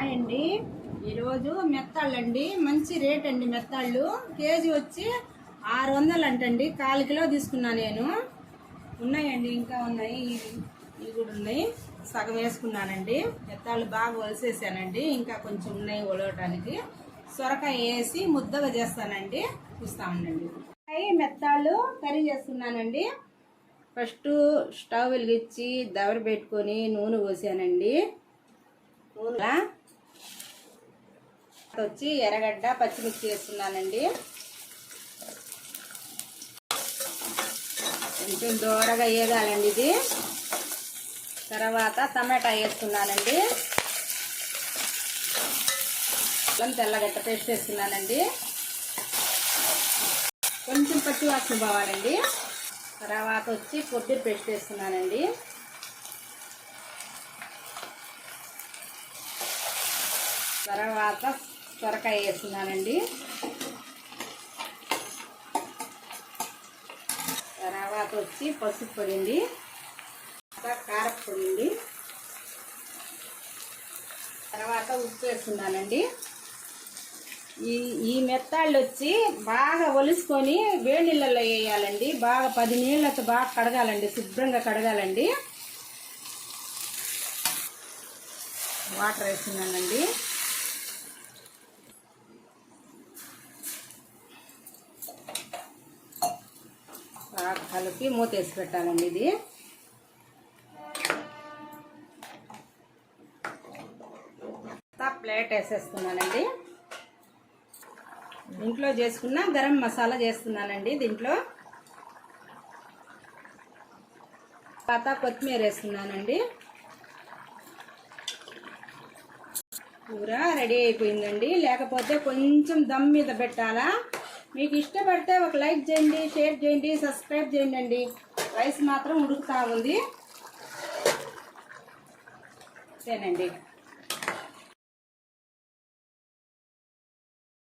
Hi అండి. ఈరోజు మెత్తాళ్ళండి, మంచి రేట్ అండి. మెత్తాళ్ళు కేజీ వచ్చి 600 అంటండి. 1/4 కిలో తీసుకున్నా నేను. ఉన్నాయండి, ఇంకా ఉన్నాయి, ఇవి కూడా ఉన్నాయి. సగం వేసుకున్నానండి. మెత్తాళ్ళు బాగా వలిసేసానండి, ఇంకా కొంచెం ఉన్నాయి ఒలవటానికి. సొరకాయ వేసి ముద్దగా చేస్తానండి, చూస్తా ఉండండి. మెత్తాళ్ళు కర్రీ చేస్తున్నానండి. ఫస్ట్ స్టవ్ వెలిగించి దవర పెట్టుకొని నూనె పోసానండి. నూనె వచ్చి ఎర్రగడ్డ పచ్చిమిర్చి వేస్తున్నానండి. కొంచెం దూరగా వేగాలండి ఇది. తర్వాత టమాటా వేస్తున్నానండి. తెల్లగడ్డ పేస్ట్ వేస్తున్నానండి. కొంచెం పచ్చి వాసన పోవాలండి. తర్వాత వచ్చి కొబ్బరి పేస్ట్ వేస్తున్నానండి. తర్వాత సొరకాయ వేస్తున్నానండి. తర్వాత వచ్చి పసుపు పొడి, కారపొడి, తర్వాత ఉప్పు వేస్తున్నానండి. ఈ మెత్తాళ్ళు వచ్చి బాగా ఒలుసుకొని వేడి నీళ్ళల్లో వేయాలండి. బాగా 10 నీళ్ళతో బాగా కడగాలండి, శుభ్రంగా కడగాలండి. వాటర్ వేస్తున్నానండి. బాగా కలిపి మూత వేసి పెట్టాలండి. ఇది ప్లేట్ వేసేస్తున్నానండి. ఇంట్లో చేసుకున్న గరం మసాలా చేస్తున్నానండి. దీంట్లో తర్వాత కొత్తిమీర వేస్తున్నానండి. కూర రెడీ అయిపోయిందండి. లేకపోతే కొంచెం దమ్ మీద పెట్టాలా. మీకు ఇష్టపడితే ఒక లైక్ చేయండి, షేర్ చేయండి, సబ్స్క్రైబ్ చేయండి. రైస్ మాత్రం ఉడుకుతా ఉంది. అంతేనండి.